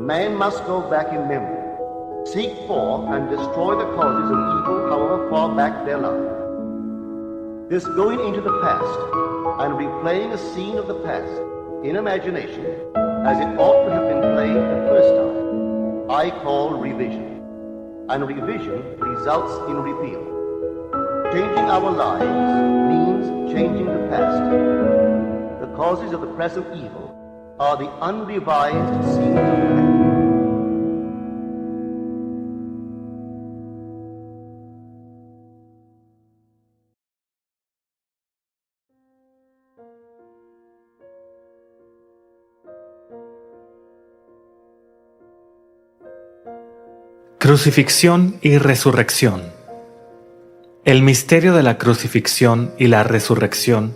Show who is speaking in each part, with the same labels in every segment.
Speaker 1: Man must go back in memory, seek for and destroy the causes of evil, however far back they lie. This going into the past and replaying a scene of the past in imagination as it ought to have been played the first time, I call revision. And revision results in repeal. Changing our lives means changing the past. The causes of the present evil are the unrevised scenes of the past.
Speaker 2: Crucifixión y resurrección. El misterio de la crucifixión y la resurrección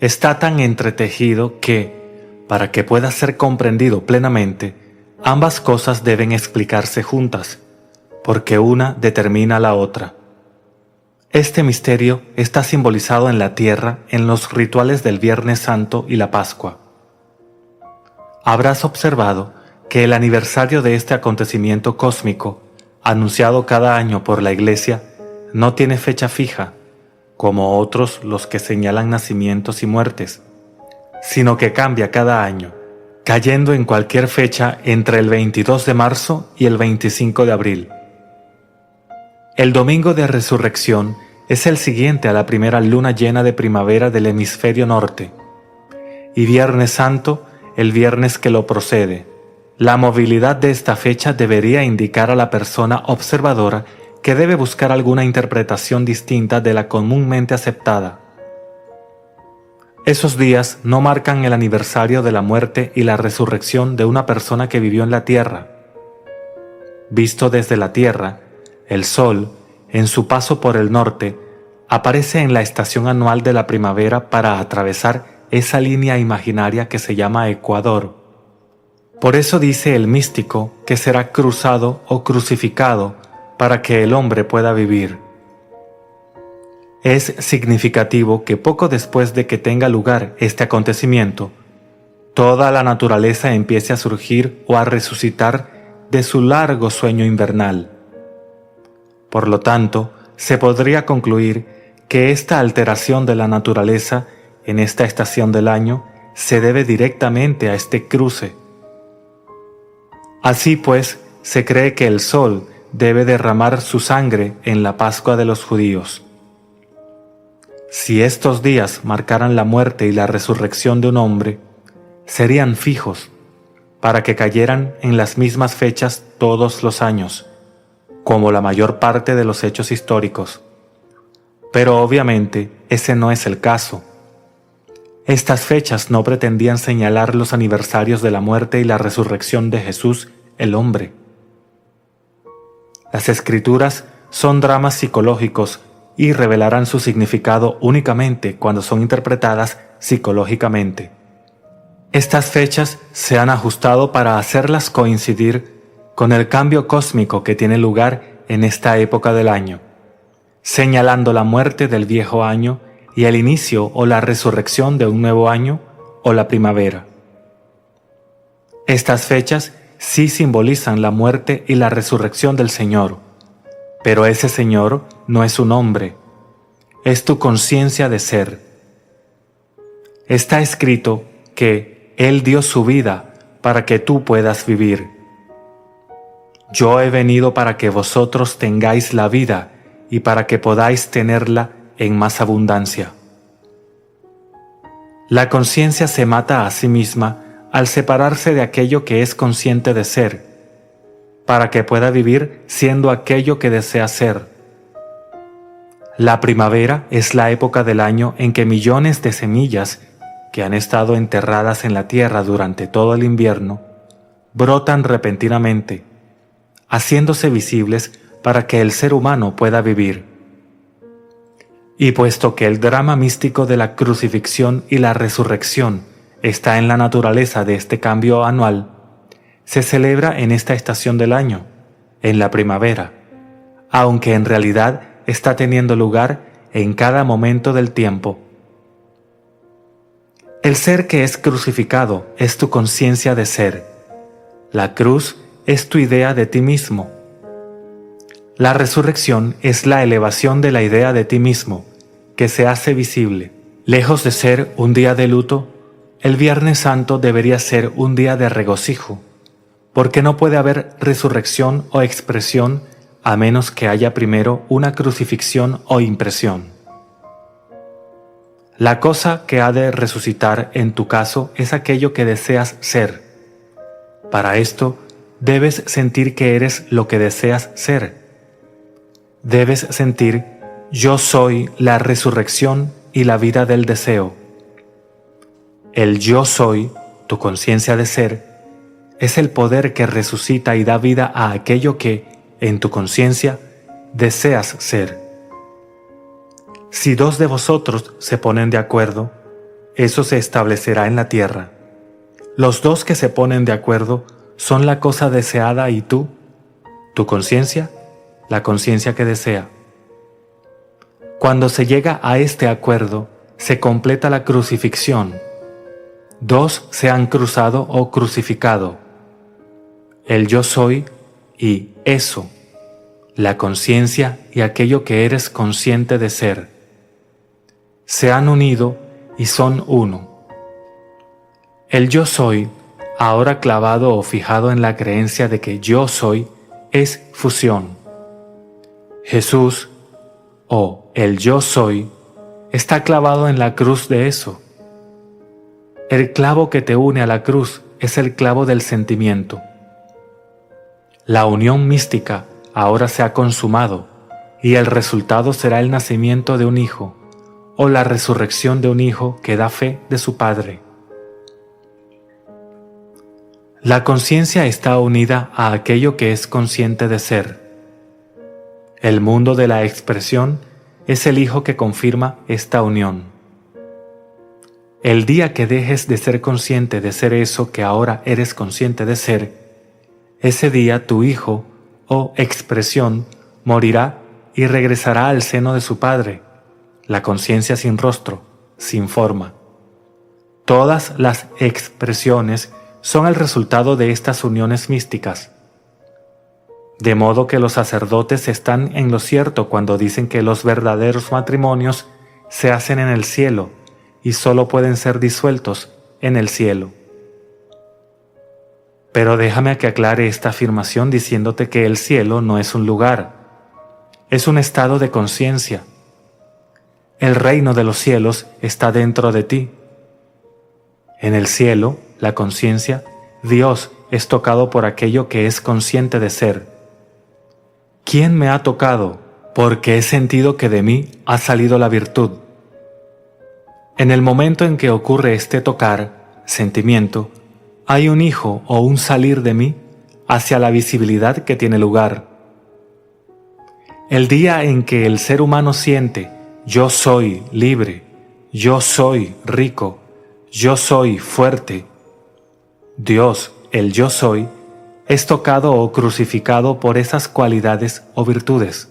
Speaker 2: está tan entretejido que, para que pueda ser comprendido plenamente, ambas cosas deben explicarse juntas, porque una determina la otra. Este misterio está simbolizado en la tierra en los rituales del Viernes Santo y la Pascua. Habrás observado que el aniversario de este acontecimiento cósmico, anunciado cada año por la Iglesia, no tiene fecha fija, como otros los que señalan nacimientos y muertes, sino que cambia cada año, cayendo en cualquier fecha entre el 22 de marzo y el 25 de abril. El Domingo de Resurrección es el siguiente a la primera luna llena de primavera del hemisferio norte, y Viernes Santo el viernes que lo procede. La movilidad de esta fecha debería indicar a la persona observadora que debe buscar alguna interpretación distinta de la comúnmente aceptada. Esos días no marcan el aniversario de la muerte y la resurrección de una persona que vivió en la tierra. Visto desde la tierra, el sol, en su paso por el norte, aparece en la estación anual de la primavera para atravesar esa línea imaginaria que se llama ecuador. Por eso dice el místico que será cruzado o crucificado para que el hombre pueda vivir. Es significativo que poco después de que tenga lugar este acontecimiento, toda la naturaleza empiece a surgir o a resucitar de su largo sueño invernal. Por lo tanto, se podría concluir que esta alteración de la naturaleza en esta estación del año se debe directamente a este cruce. Así pues, se cree que el sol debe derramar su sangre en la Pascua de los judíos. Si estos días marcaran la muerte y la resurrección de un hombre, serían fijos, para que cayeran en las mismas fechas todos los años, como la mayor parte de los hechos históricos. Pero obviamente ese no es el caso. Estas fechas no pretendían señalar los aniversarios de la muerte y la resurrección de Jesús, el hombre. Las Escrituras son dramas psicológicos y revelarán su significado únicamente cuando son interpretadas psicológicamente. Estas fechas se han ajustado para hacerlas coincidir con el cambio cósmico que tiene lugar en esta época del año, señalando la muerte del viejo año y el inicio o la resurrección de un nuevo año o la primavera. Estas fechas sí simbolizan la muerte y la resurrección del Señor, pero ese Señor no es un hombre, es tu conciencia de ser. Está escrito que Él dio su vida para que tú puedas vivir. Yo he venido para que vosotros tengáis la vida y para que podáis tenerla en más abundancia. La conciencia se mata a sí misma al separarse de aquello que es consciente de ser, para que pueda vivir siendo aquello que desea ser. La primavera es la época del año en que millones de semillas que han estado enterradas en la tierra durante todo el invierno brotan repentinamente, haciéndose visibles para que el ser humano pueda vivir. Y puesto que el drama místico de la crucifixión y la resurrección está en la naturaleza de este cambio anual, se celebra en esta estación del año, en la primavera, aunque en realidad está teniendo lugar en cada momento del tiempo. El ser que es crucificado es tu conciencia de ser, La cruz es tu idea de ti mismo. La resurrección es la elevación de la idea de ti mismo, que se hace visible. Lejos de ser un día de luto, el Viernes Santo debería ser un día de regocijo, porque no puede haber resurrección o expresión a menos que haya primero una crucifixión o impresión. La cosa que ha de resucitar en tu caso es aquello que deseas ser. Para esto, debes sentir que eres lo que deseas ser. Debes sentir, yo soy la resurrección y la vida del deseo. El yo soy, tu conciencia de ser, es el poder que resucita y da vida a aquello que, en tu conciencia, deseas ser. Si dos de vosotros se ponen de acuerdo, eso se establecerá en la tierra. Los dos que se ponen de acuerdo son la cosa deseada y tú, tu conciencia, la conciencia que desea. Cuando se llega a este acuerdo, se completa la crucifixión. Dos se han cruzado o crucificado. El yo soy y eso, la conciencia y aquello que eres consciente de ser. Se han unido y son uno. El yo soy, ahora clavado o fijado en la creencia de que yo soy, es fusión. Jesús, o el yo soy, está clavado en la cruz de eso. El clavo que te une a la cruz es el clavo del sentimiento. La unión mística ahora se ha consumado y el resultado será el nacimiento de un hijo o la resurrección de un hijo que da fe de su padre. La conciencia está unida a aquello que es consciente de ser. El mundo de la expresión es el hijo que confirma esta unión. El día que dejes de ser consciente de ser eso que ahora eres consciente de ser, ese día tu hijo o expresión morirá y regresará al seno de su padre, la conciencia sin rostro, sin forma. Todas las expresiones son el resultado de estas uniones místicas. De modo que los sacerdotes están en lo cierto cuando dicen que los verdaderos matrimonios se hacen en el cielo y solo pueden ser disueltos en el cielo. Pero déjame que aclare esta afirmación diciéndote que el cielo no es un lugar, es un estado de conciencia. El reino de los cielos está dentro de ti. En el cielo, la conciencia, Dios es tocado por aquello que es consciente de ser. ¿Quién me ha tocado? Porque he sentido que de mí ha salido la virtud. En el momento en que ocurre este tocar, sentimiento, hay un hijo o un salir de mí hacia la visibilidad que tiene lugar. El día en que el ser humano siente, yo soy libre, yo soy rico, yo soy fuerte, Dios, el yo soy, es tocado o crucificado por esas cualidades o virtudes.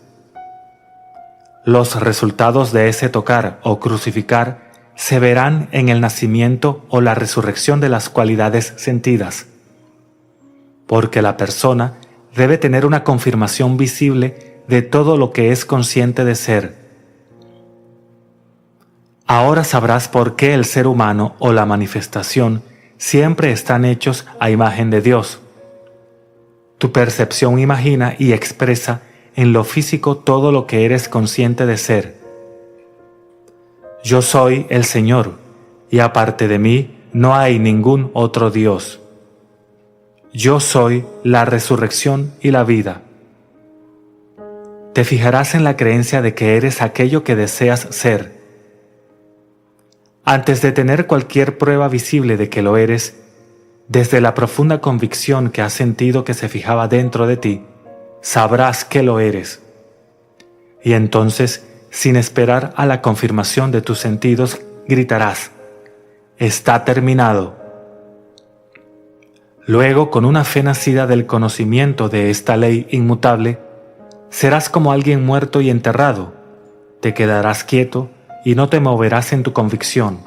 Speaker 2: Los resultados de ese tocar o crucificar se verán en el nacimiento o la resurrección de las cualidades sentidas, porque la persona debe tener una confirmación visible de todo lo que es consciente de ser. Ahora sabrás por qué el ser humano o la manifestación siempre están hechos a imagen de Dios. Tu percepción imagina y expresa en lo físico todo lo que eres consciente de ser. Yo soy el Señor, y aparte de mí no hay ningún otro Dios. Yo soy la resurrección y la vida. Te fijarás en la creencia de que eres aquello que deseas ser. Antes de tener cualquier prueba visible de que lo eres, desde la profunda convicción que has sentido que se fijaba dentro de ti, sabrás que lo eres. Y entonces, sin esperar a la confirmación de tus sentidos, gritarás, «Está terminado». Luego, con una fe nacida del conocimiento de esta ley inmutable, serás como alguien muerto y enterrado, te quedarás quieto y no te moverás en tu convicción,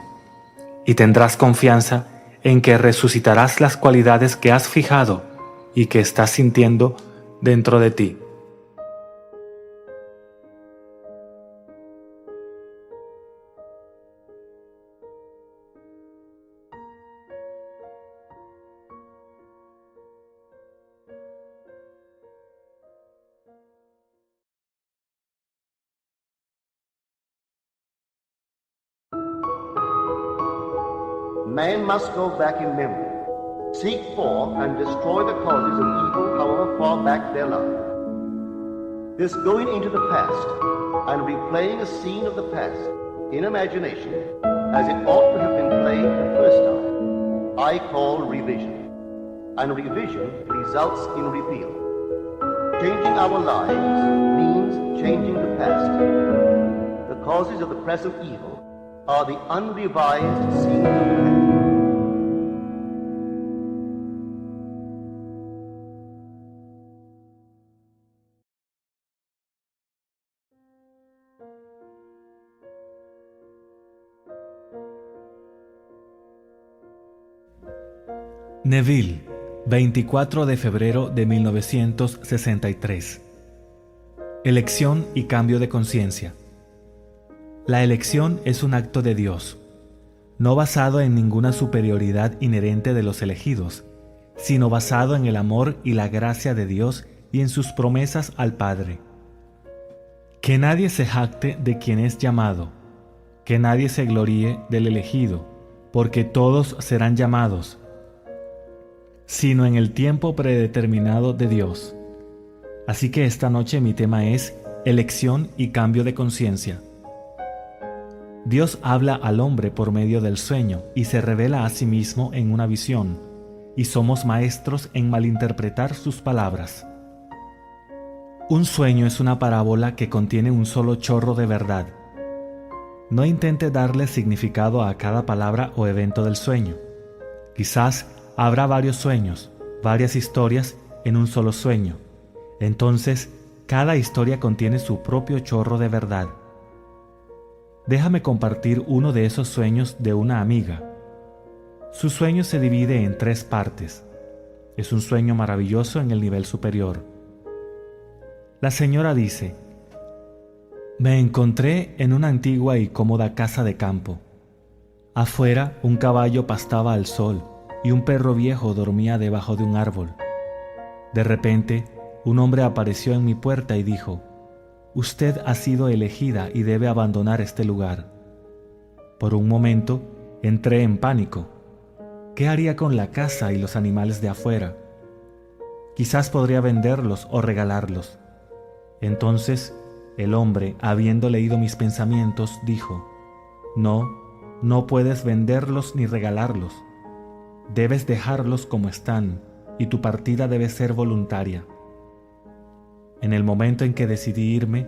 Speaker 2: y tendrás confianza en que resucitarás las cualidades que has fijado y que estás sintiendo dentro de ti.
Speaker 1: Man must go back in memory, seek for and destroy the causes of evil, however far back they lie. This going into the past and replaying a scene of the past in imagination as it ought to have been played the first time, I call revision. And revision results in repeal. Changing our lives means changing the past. The causes of the present evil are the unrevised scenes of the past.
Speaker 2: Neville, 24 de febrero de 1963. Elección y cambio de conciencia. La elección es un acto de Dios, no basado en ninguna superioridad inherente de los elegidos, sino basado en el amor y la gracia de Dios y en sus promesas al Padre. Que nadie se jacte de quien es llamado, que nadie se gloríe del elegido, porque todos serán llamados, sino en el tiempo predeterminado de Dios. Así que esta noche mi tema es elección y cambio de conciencia. Dios habla al hombre por medio del sueño y se revela a sí mismo en una visión, y somos maestros en malinterpretar sus palabras. Un sueño es una parábola que contiene un solo chorro de verdad. No intente darle significado a cada palabra o evento del sueño. Quizás habrá varios sueños, varias historias en un solo sueño. Entonces, cada historia contiene su propio chorro de verdad. Déjame compartir uno de esos sueños de una amiga. Su sueño se divide en 3 partes. Es un sueño maravilloso en el nivel superior. La señora dice: me encontré en una antigua y cómoda casa de campo. Afuera, un caballo pastaba al sol y un perro viejo dormía debajo de un árbol. De repente, un hombre apareció en mi puerta y dijo: usted ha sido elegida y debe abandonar este lugar. Por un momento, entré en pánico. ¿Qué haría con la casa y los animales de afuera? Quizás podría venderlos o regalarlos. Entonces, el hombre, habiendo leído mis pensamientos, dijo: no puedes venderlos ni regalarlos. Debes dejarlos como están, y tu partida debe ser voluntaria. En el momento en que decidí irme,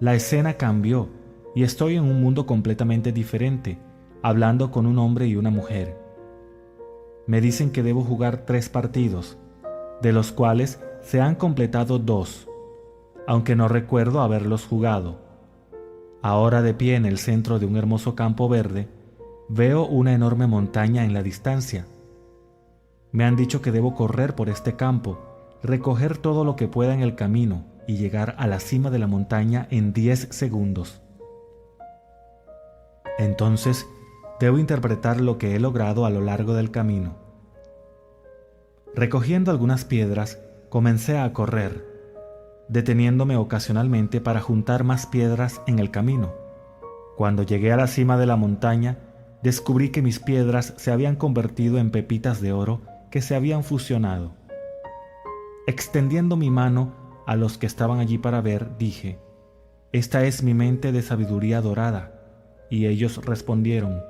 Speaker 2: la escena cambió y estoy en un mundo completamente diferente, hablando con un hombre y una mujer. Me dicen que debo jugar 3 partidos, de los cuales se han completado 2, aunque no recuerdo haberlos jugado. Ahora, de pie en el centro de un hermoso campo verde, veo una enorme montaña en la distancia. Me han dicho que debo correr por este campo, recoger todo lo que pueda en el camino y llegar a la cima de la montaña en 10 segundos. Entonces, debo interpretar lo que he logrado a lo largo del camino. Recogiendo algunas piedras, comencé a correr, deteniéndome ocasionalmente para juntar más piedras en el camino. Cuando llegué a la cima de la montaña, descubrí que mis piedras se habían convertido en pepitas de oro que se habían fusionado. Extendiendo mi mano a los que estaban allí para ver, dije: esta es mi mente de sabiduría dorada. Y ellos respondieron: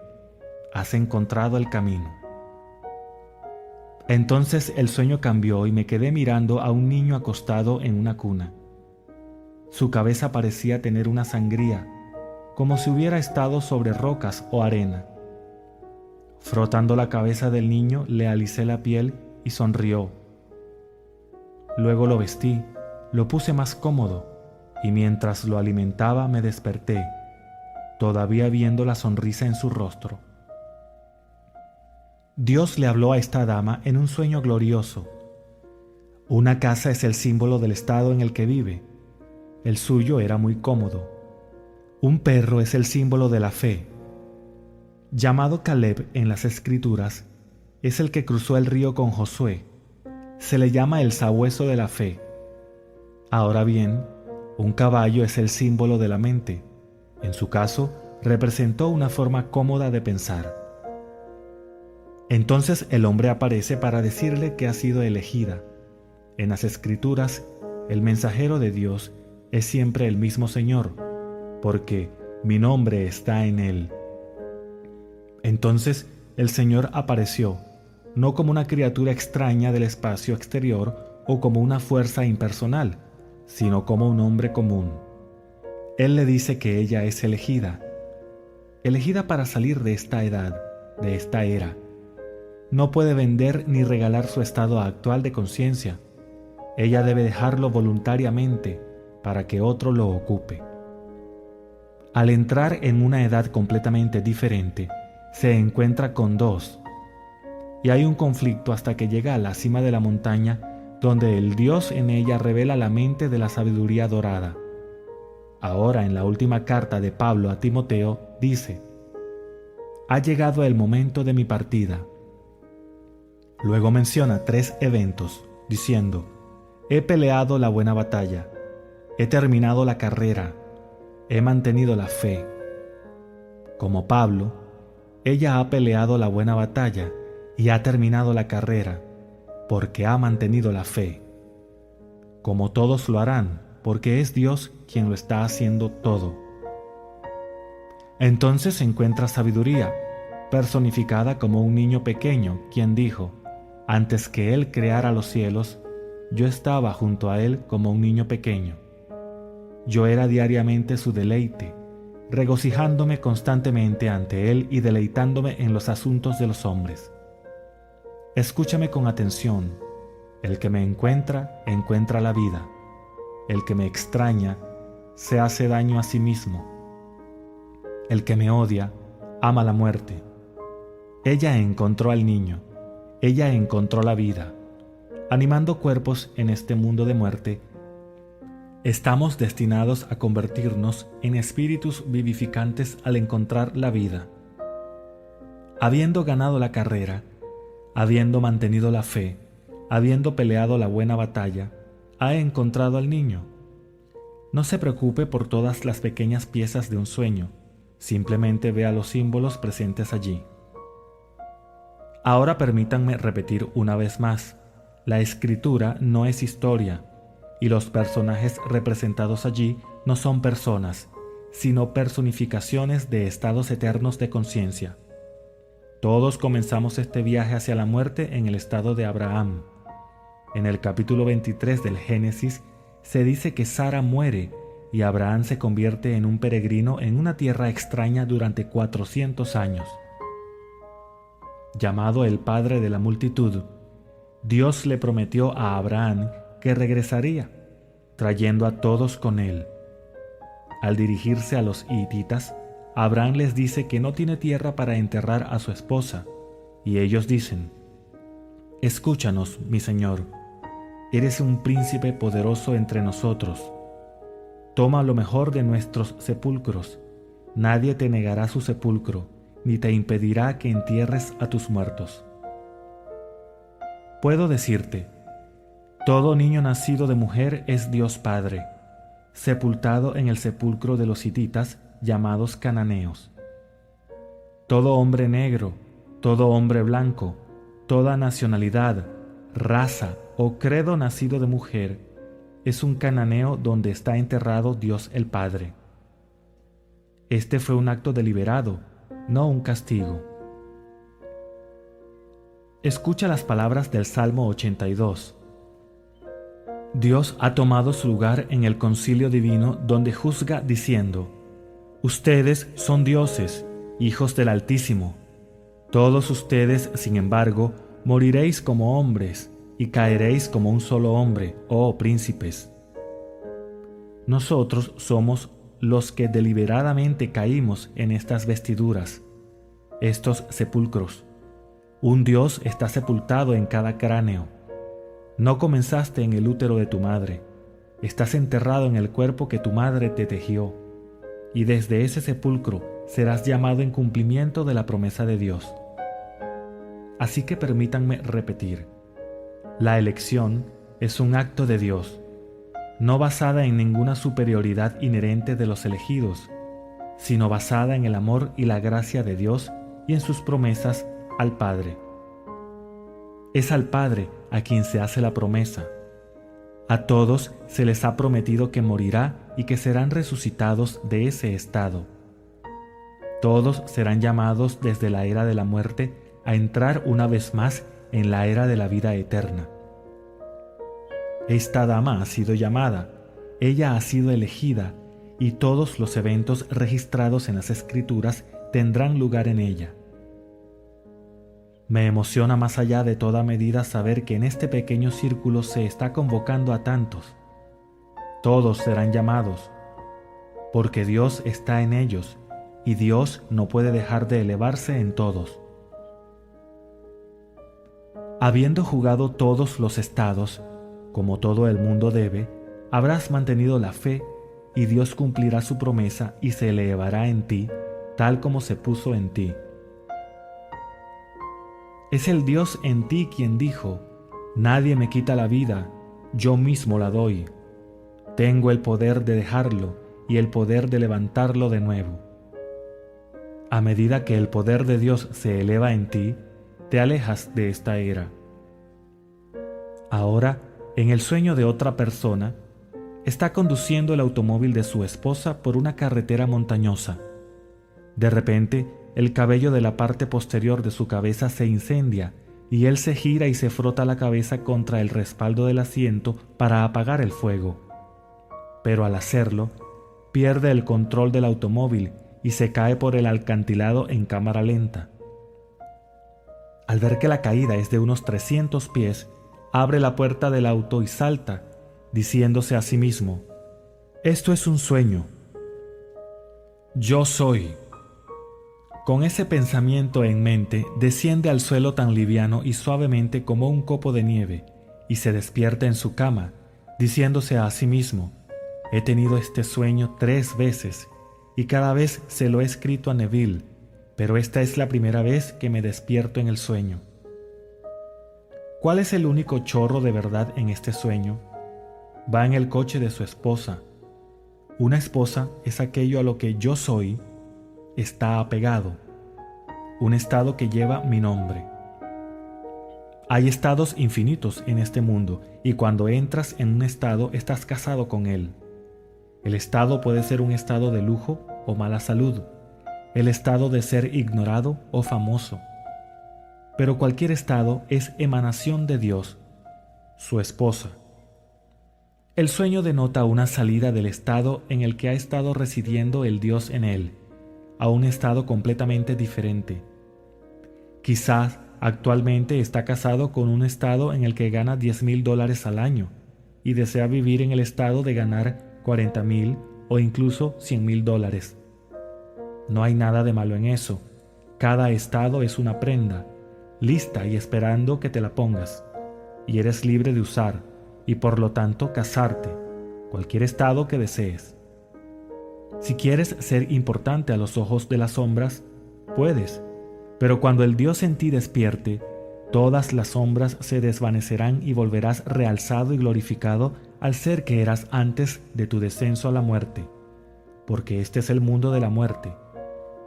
Speaker 2: has encontrado el camino. Entonces el sueño cambió y me quedé mirando a un niño acostado en una cuna. Su cabeza parecía tener una sangría, como si hubiera estado sobre rocas o arena. Frotando la cabeza del niño, le alisé la piel y sonrió. Luego lo vestí, lo puse más cómodo, y mientras lo alimentaba me desperté, todavía viendo la sonrisa en su rostro. Dios le habló a esta dama en un sueño glorioso. Una casa es el símbolo del estado en el que vive. El suyo era muy cómodo. Un perro es el símbolo de la fe. Llamado Caleb en las Escrituras, es el que cruzó el río con Josué. Se le llama el sabueso de la fe. Ahora bien, un caballo es el símbolo de la mente. En su caso, representó una forma cómoda de pensar. Entonces el hombre aparece para decirle que ha sido elegida. En las Escrituras, el mensajero de Dios es siempre el mismo Señor, porque mi nombre está en él. Entonces el Señor apareció, no como una criatura extraña del espacio exterior o como una fuerza impersonal, sino como un hombre común. Él le dice que ella es elegida para salir de esta edad, de esta era. No puede vender ni regalar su estado actual de conciencia. Ella debe dejarlo voluntariamente para que otro lo ocupe. Al entrar en una edad completamente diferente, se encuentra con dos, y hay un conflicto hasta que llega a la cima de la montaña, donde el Dios en ella revela la mente de la sabiduría dorada. Ahora, en la última carta de Pablo a Timoteo, dice: «Ha llegado el momento de mi partida». Luego menciona 3 eventos, diciendo: «He peleado la buena batalla, he terminado la carrera, he mantenido la fe». Como Pablo, ella ha peleado la buena batalla y ha terminado la carrera, porque ha mantenido la fe. Como todos lo harán, porque es Dios quien lo está haciendo todo. Entonces se encuentra sabiduría, personificada como un niño pequeño, quien dijo: «Antes que Él creara los cielos, yo estaba junto a Él como un niño pequeño. Yo era diariamente su deleite, regocijándome constantemente ante Él y deleitándome en los asuntos de los hombres». Escúchame con atención. El que me encuentra, encuentra la vida. El que me extraña, se hace daño a sí mismo. El que me odia, ama la muerte. Ella encontró al niño. Ella encontró la vida. Animando cuerpos en este mundo de muerte, estamos destinados a convertirnos en espíritus vivificantes al encontrar la vida. Habiendo ganado la carrera, habiendo mantenido la fe, habiendo peleado la buena batalla, ha encontrado al niño. No se preocupe por todas las pequeñas piezas de un sueño, simplemente vea los símbolos presentes allí. Ahora permítanme repetir una vez más: la escritura no es historia, y los personajes representados allí no son personas, sino personificaciones de estados eternos de conciencia. Todos comenzamos este viaje hacia la muerte en el estado de Abraham. En el capítulo 23 del Génesis se dice que Sara muere y Abraham se convierte en un peregrino en una tierra extraña durante 400 años. Llamado el padre de la multitud, Dios le prometió a Abraham que regresaría, trayendo a todos con él. Al dirigirse a los hititas, Abraham les dice que no tiene tierra para enterrar a su esposa, y ellos dicen: «Escúchanos, mi señor, eres un príncipe poderoso entre nosotros. Toma lo mejor de nuestros sepulcros, nadie te negará su sepulcro, ni te impedirá que entierres a tus muertos». Puedo decirte: todo niño nacido de mujer es Dios Padre, sepultado en el sepulcro de los hititas llamados cananeos. Todo hombre negro, todo hombre blanco, toda nacionalidad, raza o credo nacido de mujer es un cananeo donde está enterrado Dios el Padre. Este fue un acto deliberado, no un castigo. Escucha las palabras del Salmo 82. Dios ha tomado su lugar en el concilio divino donde juzga diciendo: «Ustedes son dioses, hijos del Altísimo. Todos ustedes, sin embargo, moriréis como hombres y caeréis como un solo hombre, oh príncipes». Nosotros somos los que deliberadamente caímos en estas vestiduras, estos sepulcros. Un Dios está sepultado en cada cráneo. No comenzaste en el útero de tu madre, estás enterrado en el cuerpo que tu madre te tejió, y desde ese sepulcro serás llamado en cumplimiento de la promesa de Dios. Así que permítanme repetir, la elección es un acto de Dios, no basada en ninguna superioridad inherente de los elegidos, sino basada en el amor y la gracia de Dios y en sus promesas al Padre. Es al Padre a quien se hace la promesa. A todos se les ha prometido que morirá y que serán resucitados de ese estado. Todos serán llamados desde la era de la muerte a entrar una vez más en la era de la vida eterna. Esta dama ha sido llamada, ella ha sido elegida, y todos los eventos registrados en las Escrituras tendrán lugar en ella. Me emociona más allá de toda medida saber que en este pequeño círculo se está convocando a tantos. Todos serán llamados, porque Dios está en ellos, y Dios no puede dejar de elevarse en todos. Habiendo jugado todos los estados, como todo el mundo debe, habrás mantenido la fe, y Dios cumplirá su promesa y se elevará en ti, tal como se puso en ti. Es el Dios en ti quien dijo, nadie me quita la vida, yo mismo la doy. Tengo el poder de dejarlo y el poder de levantarlo de nuevo. A medida que el poder de Dios se eleva en ti, te alejas de esta era. Ahora, en el sueño de otra persona, está conduciendo el automóvil de su esposa por una carretera montañosa. De repente, el cabello de la parte posterior de su cabeza se incendia y él se gira y se frota la cabeza contra el respaldo del asiento para apagar el fuego. Pero al hacerlo, pierde el control del automóvil y se cae por el acantilado en cámara lenta. Al ver que la caída es de unos 300 pies, abre la puerta del auto y salta, diciéndose a sí mismo, «Esto es un sueño. Yo soy». Con ese pensamiento en mente, desciende al suelo tan liviano y suavemente como un copo de nieve, y se despierta en su cama, diciéndose a sí mismo, «He tenido este sueño 3 veces, y cada vez se lo he escrito a Neville, pero esta es la primera vez que me despierto en el sueño». ¿Cuál es el único chorro de verdad en este sueño? Va en el coche de su esposa. Una esposa es aquello a lo que yo soy, está apegado, un estado que lleva mi nombre. Hay estados infinitos en este mundo y cuando entras en un estado estás casado con él. El estado puede ser un estado de lujo o mala salud, el estado de ser ignorado o famoso. Pero cualquier estado es emanación de Dios, su esposa. El sueño denota una salida del estado en el que ha estado residiendo el Dios en él, a un estado completamente diferente. Quizás actualmente está casado con un estado en el que gana $10,000 al año y desea vivir en el estado de ganar $40,000 o incluso $100,000. No hay nada de malo en eso. Cada estado es una prenda, lista y esperando que te la pongas, y eres libre de usar y por lo tanto casarte, cualquier estado que desees. Si quieres ser importante a los ojos de las sombras, puedes, pero cuando el Dios en ti despierte, todas las sombras se desvanecerán y volverás realzado y glorificado al ser que eras antes de tu descenso a la muerte, porque este es el mundo de la muerte.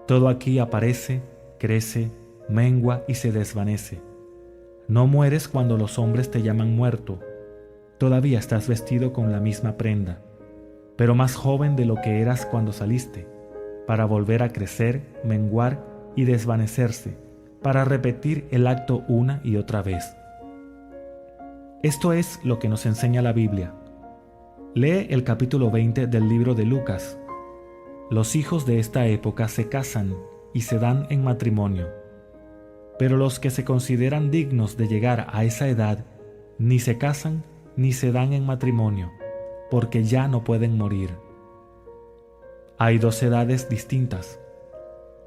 Speaker 2: Todo aquí aparece, crece, mengua y se desvanece. No mueres cuando los hombres te llaman muerto, todavía estás vestido con la misma prenda, pero más joven de lo que eras cuando saliste, para volver a crecer, menguar y desvanecerse, para repetir el acto una y otra vez. Esto es lo que nos enseña la Biblia. Lee el capítulo 20 del libro de Lucas. Los hijos de esta época se casan y se dan en matrimonio, pero los que se consideran dignos de llegar a esa edad ni se casan ni se dan en matrimonio, porque ya no pueden morir. Hay 2 edades distintas.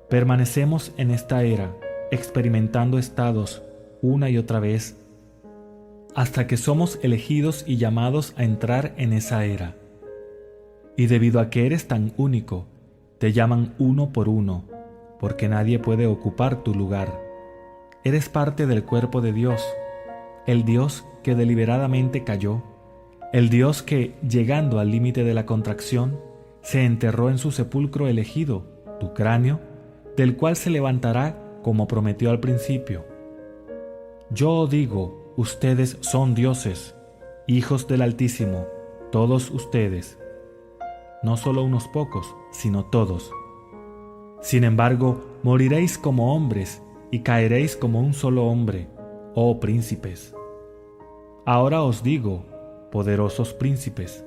Speaker 2: Permanecemos en esta era, experimentando estados una y otra vez. hasta que somos elegidos y llamados a entrar en esa era. Y debido a que eres tan único, te llaman uno por uno, porque nadie puede ocupar tu lugar. Eres parte del cuerpo de Dios, el Dios que deliberadamente cayó, el Dios que, llegando al límite de la contracción, se enterró en su sepulcro elegido, tu cráneo, del cual se levantará como prometió al principio. Yo digo, ustedes son dioses, hijos del Altísimo, todos ustedes. No solo unos pocos, sino todos. Sin embargo, moriréis como hombres y caeréis como un solo hombre, oh príncipes. Ahora os digo, poderosos príncipes,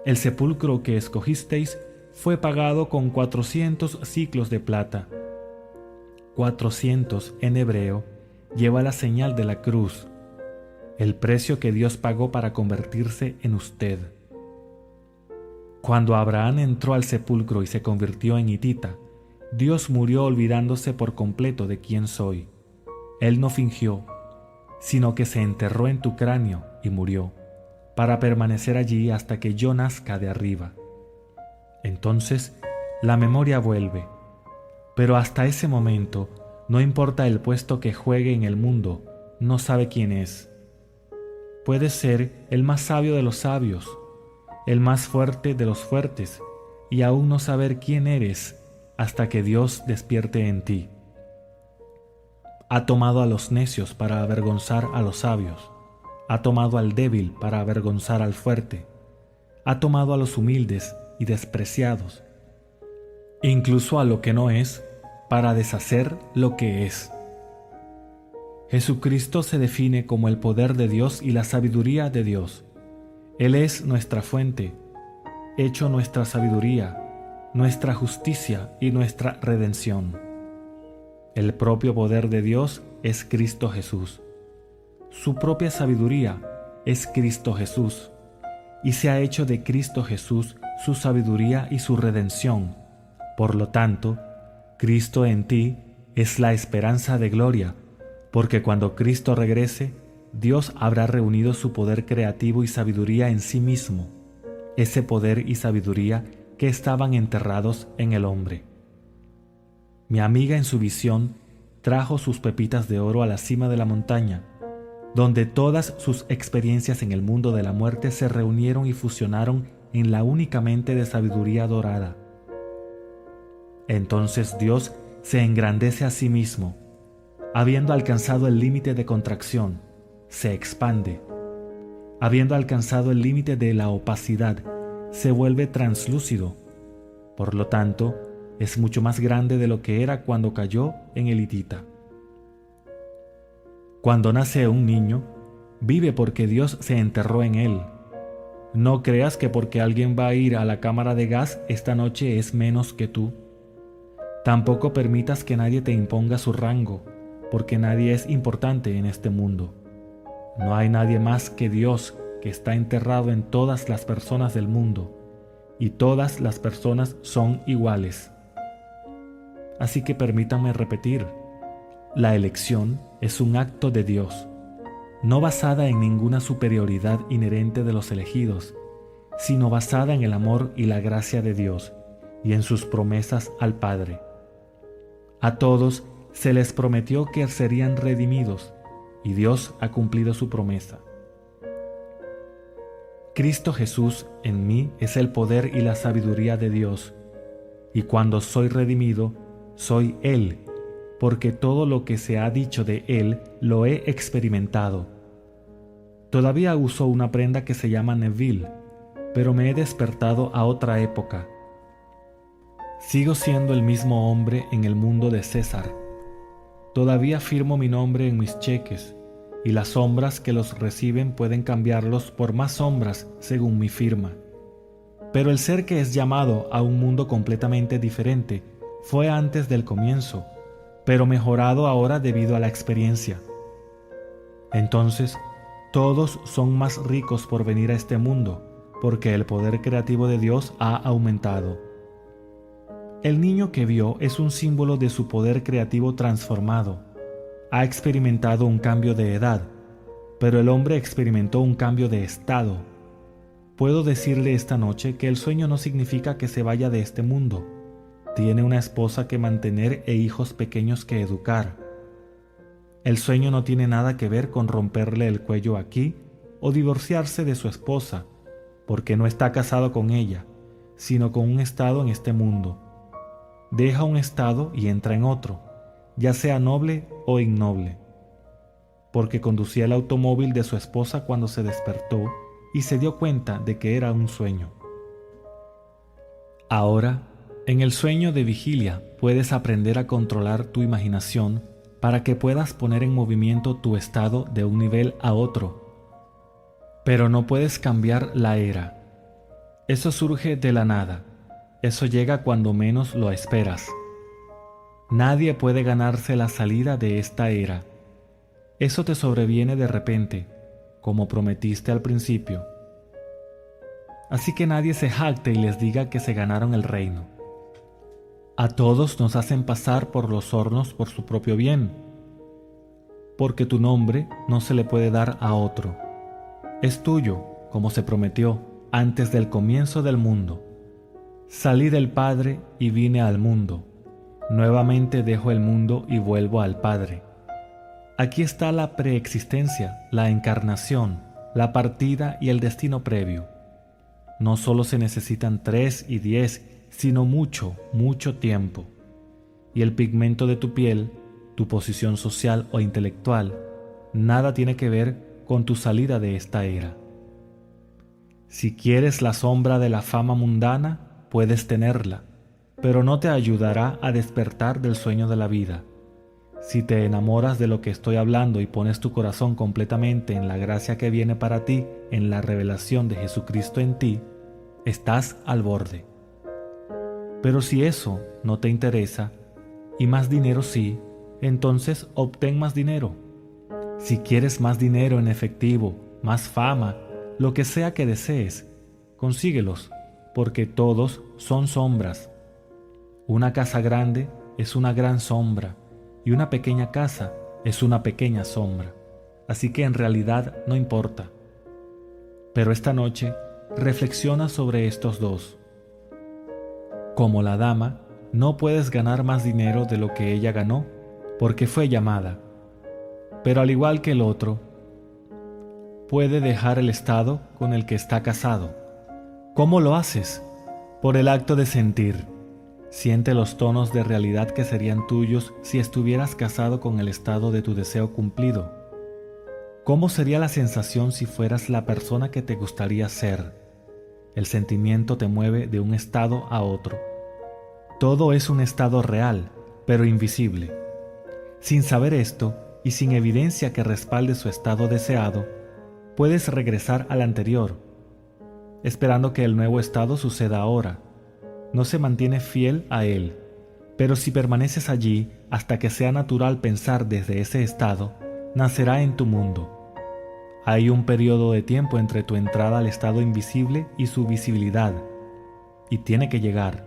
Speaker 2: el sepulcro que escogisteis fue pagado con 400 siclos de plata. 400 en hebreo lleva la señal de la cruz, el precio que Dios pagó para convertirse en usted. Cuando Abraham entró al sepulcro y se convirtió en hitita, Dios murió olvidándose por completo de quién soy. Él no fingió, sino que se enterró en tu cráneo y murió, para permanecer allí hasta que yo nazca de arriba. Entonces, la memoria vuelve, pero hasta ese momento, no importa el puesto que juegue en el mundo, no sabe quién es. Puede ser el más sabio de los sabios, el más fuerte de los fuertes, y aún no saber quién eres hasta que Dios despierte en ti. Ha tomado a los necios para avergonzar a los sabios, ha tomado al débil para avergonzar al fuerte, ha tomado a los humildes y despreciados, incluso a lo que no es, para deshacer lo que es. Jesucristo se define como el poder de Dios y la sabiduría de Dios. Él es nuestra fuente, hecho nuestra sabiduría, nuestra justicia y nuestra redención. El propio poder de Dios es Cristo Jesús. Su propia sabiduría es Cristo Jesús, y se ha hecho de Cristo Jesús su sabiduría y su redención. Por lo tanto, Cristo en ti es la esperanza de gloria, porque cuando Cristo regrese, Dios habrá reunido su poder creativo y sabiduría en sí mismo, ese poder y sabiduría que estaban enterrados en el hombre. Mi amiga en su visión trajo sus pepitas de oro a la cima de la montaña, donde todas sus experiencias en el mundo de la muerte se reunieron y fusionaron en la única mente de sabiduría dorada. Entonces Dios se engrandece a sí mismo, habiendo alcanzado el límite de contracción, se expande. Habiendo alcanzado el límite de la opacidad, se vuelve translúcido. Por lo tanto, es mucho más grande de lo que era cuando cayó en el hitita. Cuando nace un niño, vive porque Dios se enterró en él. No creas que porque alguien va a ir a la cámara de gas esta noche es menos que tú. Tampoco permitas que nadie te imponga su rango, porque nadie es importante en este mundo. No hay nadie más que Dios que está enterrado en todas las personas del mundo, y todas las personas son iguales. Así que permítanme repetir, la elección es un acto de Dios, no basada en ninguna superioridad inherente de los elegidos, sino basada en el amor y la gracia de Dios y en sus promesas al Padre. A todos se les prometió que serían redimidos, y Dios ha cumplido su promesa. Cristo Jesús en mí es el poder y la sabiduría de Dios, y cuando soy redimido, soy Él, porque todo lo que se ha dicho de Él lo he experimentado. Todavía uso una prenda que se llama Neville, pero me he despertado a otra época. Sigo siendo el mismo hombre en el mundo de César. Todavía firmo mi nombre en mis cheques, y las sombras que los reciben pueden cambiarlos por más sombras según mi firma. Pero el ser que es llamado a un mundo completamente diferente fue antes del comienzo, pero mejorado ahora debido a la experiencia. Entonces, todos son más ricos por venir a este mundo, porque el poder creativo de Dios ha aumentado. El niño que vio es un símbolo de su poder creativo transformado. Ha experimentado un cambio de edad. pero el hombre experimentó un cambio de estado. Puedo decirle esta noche que el sueño no significa que se vaya de este mundo. Tiene una esposa que mantener e hijos pequeños que educar. El sueño no tiene nada que ver con romperle el cuello aquí o divorciarse de su esposa, porque no está casado con ella, sino con un estado en este mundo. Deja un estado y entra en otro, ya sea noble o innoble, porque conducía el automóvil de su esposa cuando se despertó y se dio cuenta de que era un sueño. Ahora, en el sueño de vigilia puedes aprender a controlar tu imaginación para que puedas poner en movimiento tu estado de un nivel a otro. Pero no puedes cambiar la era. Eso surge de la nada. Eso llega cuando menos lo esperas. Nadie puede ganarse la salida de esta era. Eso te sobreviene de repente, como prometiste al principio. Así que nadie se jacte y les diga que se ganaron el reino. A todos nos hacen pasar por los hornos por su propio bien, porque tu nombre no se le puede dar a otro. Es tuyo, como se prometió, antes del comienzo del mundo. Salí del Padre y vine al mundo. Nuevamente dejo el mundo y vuelvo al Padre. Aquí está la preexistencia, la encarnación, la partida y el destino previo. No solo se necesitan 3 y 10, sino mucho, mucho tiempo. Y el pigmento de tu piel, tu posición social o intelectual, nada tiene que ver con tu salida de esta era. Si quieres la sombra de la fama mundana, puedes tenerla, pero no te ayudará a despertar del sueño de la vida. Si te enamoras de lo que estoy hablando y pones tu corazón completamente en la gracia que viene para ti, en la revelación de Jesucristo en ti, estás al borde. Pero si eso no te interesa, y más dinero sí, entonces obtén más dinero. Si quieres más dinero en efectivo, más fama, lo que sea que desees, consíguelos, porque todos son sombras. Una casa grande es una gran sombra, y una pequeña casa es una pequeña sombra. Así que en realidad no importa. Pero esta noche reflexiona sobre estos dos. Como la dama, no puedes ganar más dinero de lo que ella ganó, porque fue llamada. Pero al igual que el otro, puede dejar el estado con el que está casado. ¿Cómo lo haces? Por el acto de sentir. Siente los tonos de realidad que serían tuyos si estuvieras casado con el estado de tu deseo cumplido. ¿Cómo sería la sensación si fueras la persona que te gustaría ser? El sentimiento te mueve de un estado a otro. Todo es un estado real, pero invisible. Sin saber esto y sin evidencia que respalde su estado deseado, puedes regresar al anterior, esperando que el nuevo estado suceda ahora. No se mantiene fiel a él, pero si permaneces allí hasta que sea natural pensar desde ese estado, nacerá en tu mundo. Hay un periodo de tiempo entre tu entrada al estado invisible y su visibilidad, y tiene que llegar.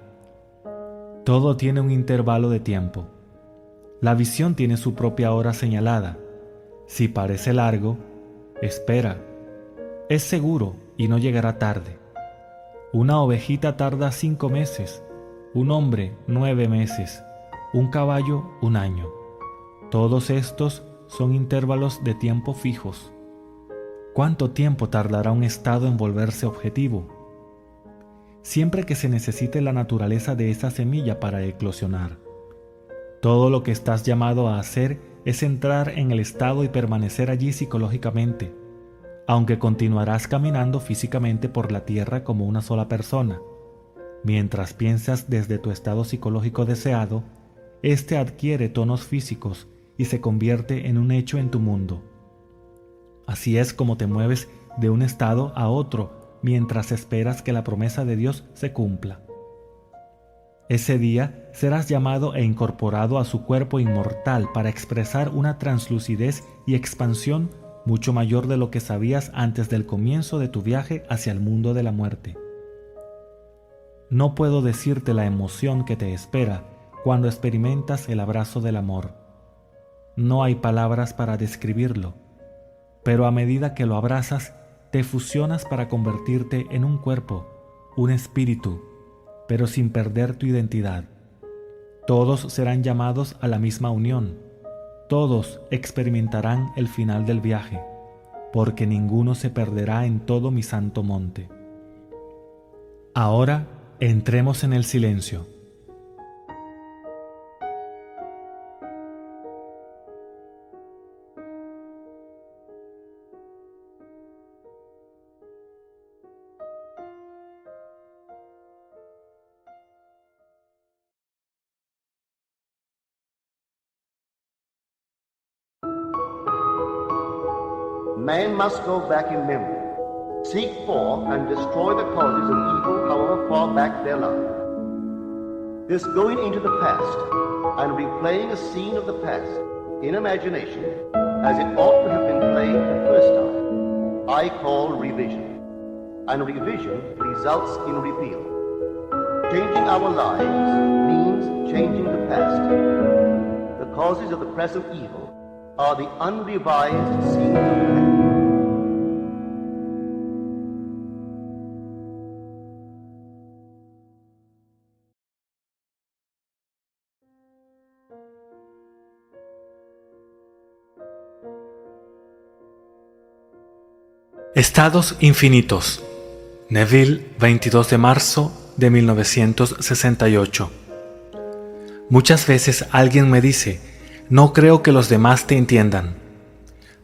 Speaker 2: Todo tiene un intervalo de tiempo. La visión tiene su propia hora señalada. Si parece largo, espera. Es seguro y no llegará tarde. Una ovejita tarda 5 meses, un hombre 9 meses, un caballo 1 año. Todos estos son intervalos de tiempo fijos. ¿Cuánto tiempo tardará un estado en volverse objetivo? Siempre que se necesite la naturaleza de esa semilla para eclosionar. Todo lo que estás llamado a hacer es entrar en el estado y permanecer allí psicológicamente, aunque continuarás caminando físicamente por la tierra como una sola persona. Mientras piensas desde tu estado psicológico deseado, este adquiere tonos físicos y se convierte en un hecho en tu mundo. Así es como te mueves de un estado a otro mientras esperas que la promesa de Dios se cumpla. Ese día serás llamado e incorporado a su cuerpo inmortal para expresar una translucidez y expansión mucho mayor de lo que sabías antes del comienzo de tu viaje hacia el mundo de la muerte. No puedo decirte la emoción que te espera cuando experimentas el abrazo del amor. No hay palabras para describirlo. pero a medida que lo abrazas, te fusionas para convertirte en un cuerpo, un espíritu, pero sin perder tu identidad. Todos serán llamados a la misma unión. Todos experimentarán el final del viaje, porque ninguno se perderá en todo mi santo monte. Ahora entremos en el silencio.
Speaker 1: Man must go back in memory, seek for and destroy the causes of evil however far back they lie. This going into the past and replaying a scene of the past in imagination as it ought to have been played the first time, I call revision. And revision results in repeal. Changing our lives means changing the past. The causes of the present evil are the unrevised scenes of the past.
Speaker 2: Estados infinitos. Neville, 22 de marzo de 1968. Muchas veces alguien me dice, no creo que los demás te entiendan.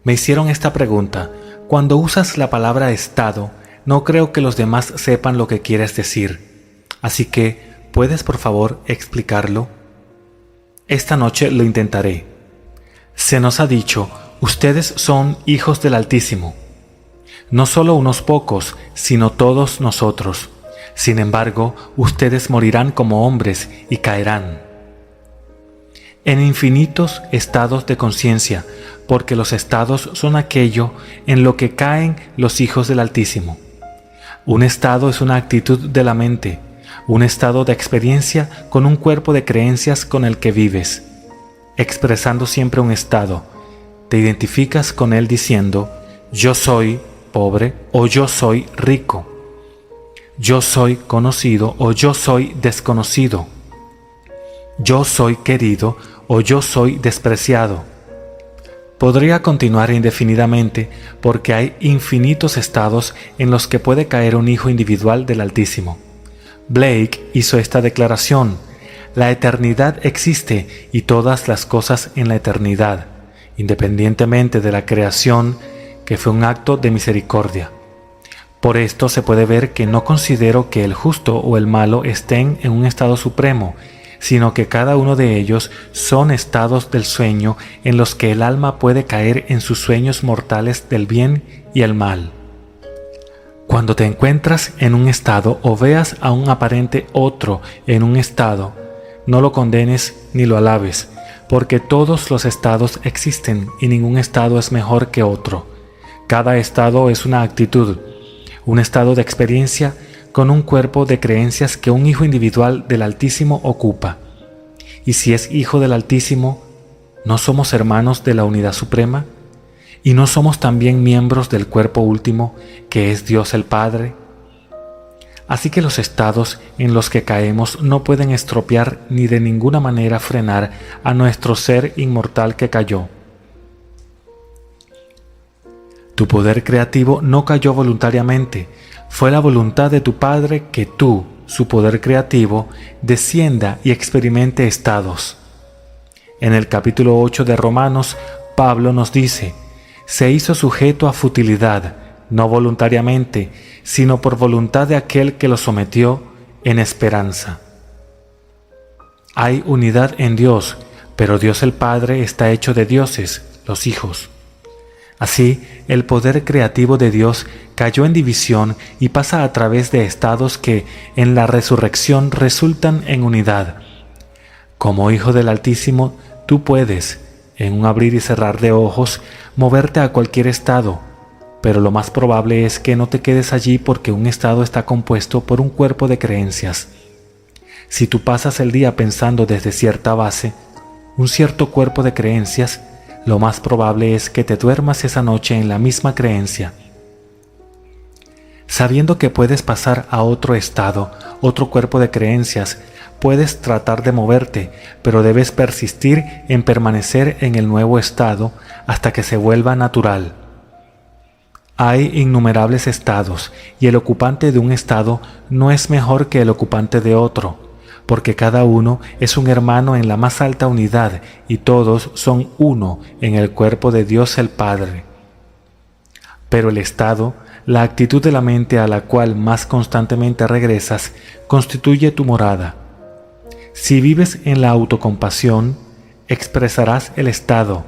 Speaker 2: Me hicieron esta pregunta, cuando usas la palabra estado, no creo que los demás sepan lo que quieres decir. Así que, ¿puedes por favor explicarlo? Esta noche lo intentaré. Se nos ha dicho, ustedes son hijos del Altísimo. No solo unos pocos, sino todos nosotros. Sin embargo, ustedes morirán como hombres y caerán en infinitos estados de conciencia, porque los estados son aquello en lo que caen los hijos del Altísimo. Un estado es una actitud de la mente, un estado de experiencia con un cuerpo de creencias con el que vives. Expresando siempre un estado, te identificas con él diciendo, yo soy pobre o yo soy rico, yo soy conocido o yo soy desconocido, yo soy querido o yo soy despreciado. Podría continuar indefinidamente porque hay infinitos estados en los que puede caer un hijo individual del Altísimo. Blake hizo esta declaración: la eternidad existe y todas las cosas en la eternidad, independientemente de la creación, que fue un acto de misericordia. Por esto se puede ver que no considero que el justo o el malo estén en un estado supremo, sino que cada uno de ellos son estados del sueño en los que el alma puede caer en sus sueños mortales del bien y el mal. Cuando te encuentras en un estado o veas a un aparente otro en un estado, no lo condenes ni lo alabes, porque todos los estados existen y ningún estado es mejor que otro. Cada estado es una actitud, un estado de experiencia con un cuerpo de creencias que un hijo individual del Altísimo ocupa. Y si es hijo del Altísimo, ¿no somos hermanos de la unidad suprema? ¿Y no somos también miembros del cuerpo último, que es Dios el Padre? Así que los estados en los que caemos no pueden estropear ni de ninguna manera frenar a nuestro ser inmortal que cayó. Tu poder creativo no cayó voluntariamente, fue la voluntad de tu Padre que tú, su poder creativo, descienda y experimente estados. En el capítulo 8 de Romanos, Pablo nos dice, se hizo sujeto a futilidad, no voluntariamente, sino por voluntad de aquel que lo sometió en esperanza. Hay unidad en Dios, pero Dios el Padre está hecho de dioses, los hijos. Así, el poder creativo de Dios cayó en división y pasa a través de estados que, en la resurrección, resultan en unidad. Como hijo del Altísimo, tú puedes, en un abrir y cerrar de ojos, moverte a cualquier estado, pero lo más probable es que no te quedes allí porque un estado está compuesto por un cuerpo de creencias. Si tú pasas el día pensando desde cierta base, un cierto cuerpo de creencias, lo más probable es que te duermas esa noche en la misma creencia. Sabiendo que puedes pasar a otro estado, otro cuerpo de creencias, puedes tratar de moverte, pero debes persistir en permanecer en el nuevo estado hasta que se vuelva natural. Hay innumerables estados, y el ocupante de un estado no es mejor que el ocupante de otro, porque cada uno es un hermano en la más alta unidad y todos son uno en el cuerpo de Dios el Padre. Pero el estado, la actitud de la mente a la cual más constantemente regresas, constituye tu morada. Si vives en la autocompasión, expresarás el estado,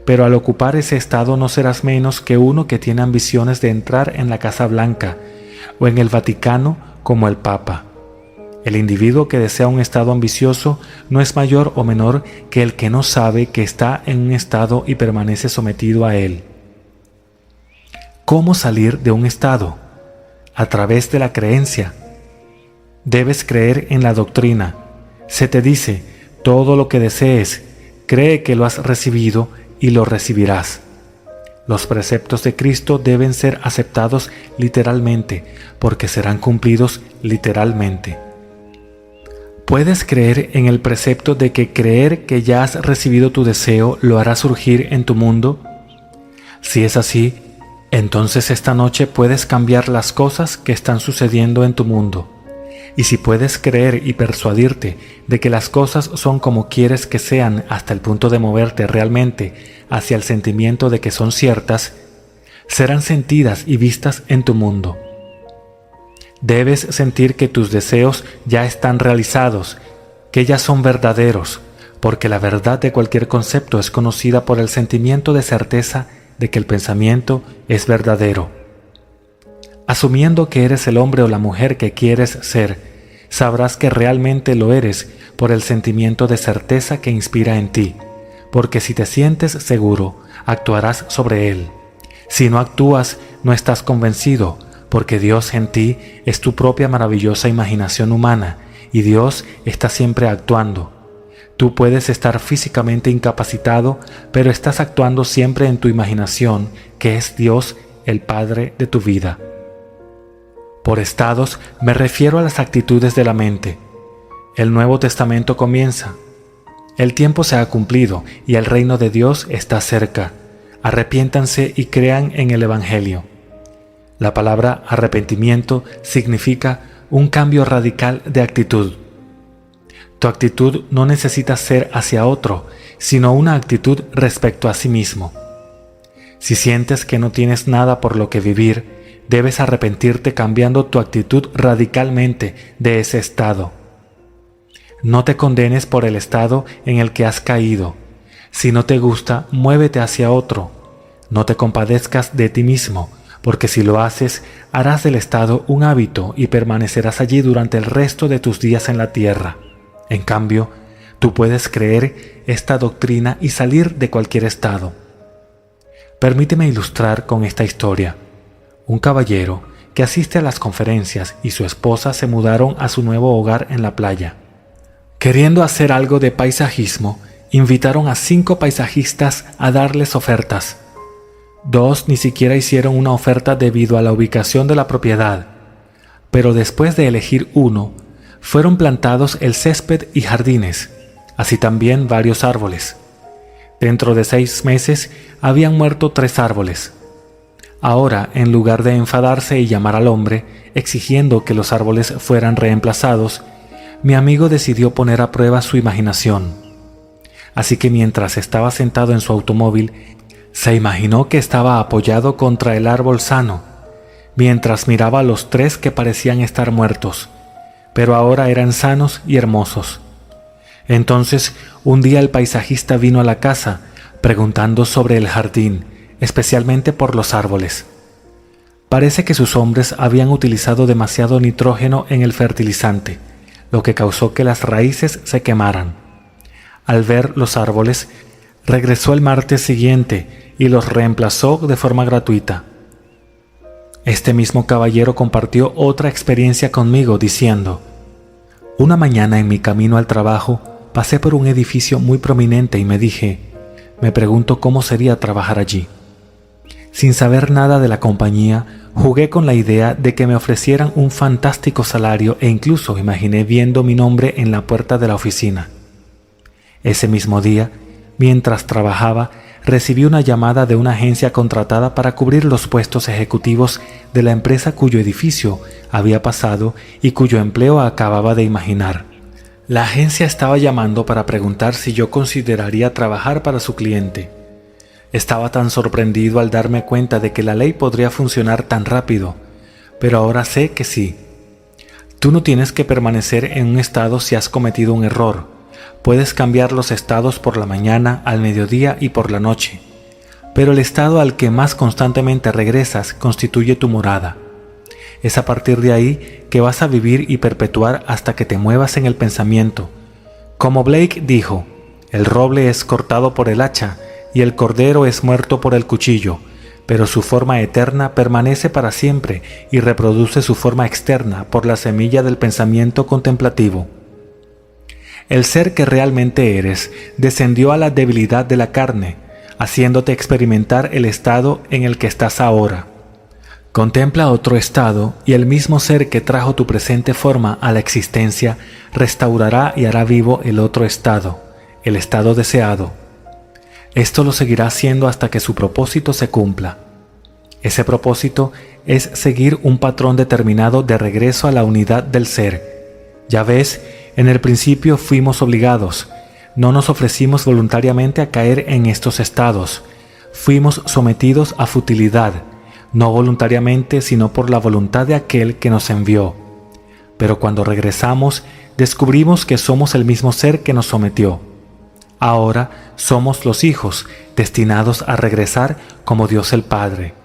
Speaker 2: pero al ocupar ese estado no serás menos que uno que tiene ambiciones de entrar en la Casa Blanca o en el Vaticano como el Papa. El individuo que desea un estado ambicioso no es mayor o menor que el que no sabe que está en un estado y permanece sometido a él. ¿Cómo salir de un estado? A través de la creencia. Debes creer en la doctrina. Se te dice, todo lo que desees, cree que lo has recibido y lo recibirás. Los preceptos de Cristo deben ser aceptados literalmente, porque serán cumplidos literalmente. ¿Puedes creer en el precepto de que creer que ya has recibido tu deseo lo hará surgir en tu mundo? Si es así, entonces esta noche puedes cambiar las cosas que están sucediendo en tu mundo. Y si puedes creer y persuadirte de que las cosas son como quieres que sean hasta el punto de moverte realmente hacia el sentimiento de que son ciertas, serán sentidas y vistas en tu mundo. Debes sentir que tus deseos ya están realizados, que ya son verdaderos, porque la verdad de cualquier concepto es conocida por el sentimiento de certeza de que el pensamiento es verdadero. Asumiendo que eres el hombre o la mujer que quieres ser, sabrás que realmente lo eres por el sentimiento de certeza que inspira en ti, porque si te sientes seguro, actuarás sobre él. Si no actúas, no estás convencido, porque Dios en ti es tu propia maravillosa imaginación humana, y Dios está siempre actuando. Tú puedes estar físicamente incapacitado, pero estás actuando siempre en tu imaginación, que es Dios, el Padre de tu vida. Por estados me refiero a las actitudes de la mente. El Nuevo Testamento comienza. El tiempo se ha cumplido y el reino de Dios está cerca. Arrepiéntanse y crean en el Evangelio. La palabra arrepentimiento significa un cambio radical de actitud. Tu actitud no necesita ser hacia otro, sino una actitud respecto a sí mismo. Si sientes que no tienes nada por lo que vivir, debes arrepentirte cambiando tu actitud radicalmente de ese estado. No te condenes por el estado en el que has caído. Si no te gusta, muévete hacia otro. No te compadezcas de ti mismo, porque si lo haces, harás del estado un hábito y permanecerás allí durante el resto de tus días en la tierra. En cambio, tú puedes creer esta doctrina y salir de cualquier estado. Permíteme ilustrar con esta historia. Un caballero que asiste a las conferencias y su esposa se mudaron a su nuevo hogar en la playa. Queriendo hacer algo de paisajismo, invitaron a 5 paisajistas a darles ofertas. 2 ni siquiera hicieron una oferta debido a la ubicación de la propiedad, pero después de elegir uno, fueron plantados el césped y jardines, así también varios árboles. Dentro de 6 meses habían muerto 3 árboles. Ahora, en lugar de enfadarse y llamar al hombre, exigiendo que los árboles fueran reemplazados, mi amigo decidió poner a prueba su imaginación. Así que mientras estaba sentado en su automóvil, se imaginó que estaba apoyado contra el árbol sano, mientras miraba a los 3 que parecían estar muertos, pero ahora eran sanos y hermosos. Entonces, un día el paisajista vino a la casa, preguntando sobre el jardín, especialmente por los árboles. Parece que sus hombres habían utilizado demasiado nitrógeno en el fertilizante, lo que causó que las raíces se quemaran. Al ver los árboles, regresó el martes siguiente y los reemplazó de forma gratuita. Este mismo caballero compartió otra experiencia conmigo diciendo: una mañana en mi camino al trabajo pasé por un edificio muy prominente y me dije: me pregunto cómo sería trabajar allí. Sin saber nada de la compañía, jugué con la idea de que me ofrecieran un fantástico salario e incluso imaginé viendo mi nombre en la puerta de la oficina. Ese mismo día, mientras trabajaba, recibí una llamada de una agencia contratada para cubrir los puestos ejecutivos de la empresa cuyo edificio había pasado y cuyo empleo acababa de imaginar. La agencia estaba llamando para preguntar si yo consideraría trabajar para su cliente. Estaba tan sorprendido al darme cuenta de que la ley podría funcionar tan rápido, pero ahora sé que sí. Tú no tienes que permanecer en un estado si has cometido un error. Puedes cambiar los estados por la mañana, al mediodía y por la noche, pero el estado al que más constantemente regresas constituye tu morada. Es a partir de ahí que vas a vivir y perpetuar hasta que te muevas en el pensamiento. Como Blake dijo, el roble es cortado por el hacha y el cordero es muerto por el cuchillo, pero su forma eterna permanece para siempre y reproduce su forma externa por la semilla del pensamiento contemplativo. El ser que realmente eres descendió a la debilidad de la carne, haciéndote experimentar el estado en el que estás ahora. Contempla otro estado y el mismo ser que trajo tu presente forma a la existencia restaurará y hará vivo el otro estado, el estado deseado. Esto lo seguirá haciendo hasta que su propósito se cumpla. Ese propósito es seguir un patrón determinado de regreso a la unidad del ser. Ya ves, en el principio fuimos obligados, no nos ofrecimos voluntariamente a caer en estos estados, fuimos sometidos a futilidad, no voluntariamente sino por la voluntad de aquel que nos envió. Pero cuando regresamos, descubrimos que somos el mismo ser que nos sometió. Ahora somos los hijos, destinados a regresar como Dios el Padre.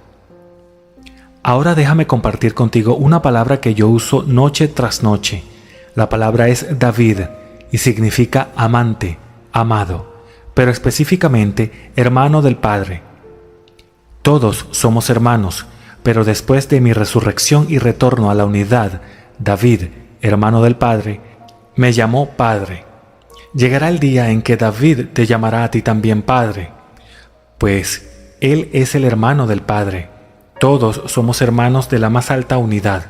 Speaker 2: Ahora déjame compartir contigo una palabra que yo uso noche tras noche. La palabra es David y significa amante, amado, pero específicamente hermano del Padre. Todos somos hermanos, pero después de mi resurrección y retorno a la unidad, David, hermano del Padre, me llamó Padre. Llegará el día en que David te llamará a ti también Padre, pues él es el hermano del Padre. Todos somos hermanos de la más alta unidad,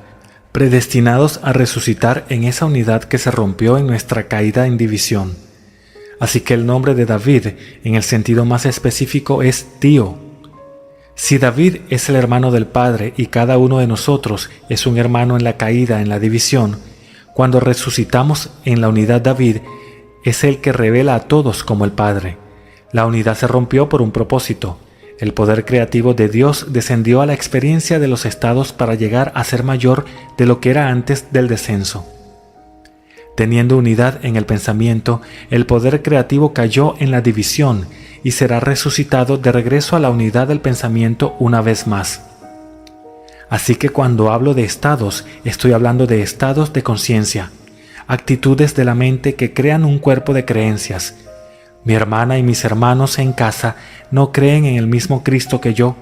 Speaker 2: predestinados a resucitar en esa unidad que se rompió en nuestra caída en división. Así que el nombre de David, en el sentido más específico, es tío. Si David es el hermano del Padre y cada uno de nosotros es un hermano en la caída, en la división, cuando resucitamos en la unidad David, es el que revela a todos como el Padre. La unidad se rompió por un propósito. El poder creativo de Dios descendió a la experiencia de los estados para llegar a ser mayor de lo que era antes del descenso. Teniendo unidad en el pensamiento, el poder creativo cayó en la división y será resucitado de regreso a la unidad del pensamiento una vez más. Así que cuando hablo de estados, estoy hablando de estados de conciencia, actitudes de la mente que crean un cuerpo de creencias. Mi hermana y mis hermanos en casa no creen en el mismo Cristo que yo,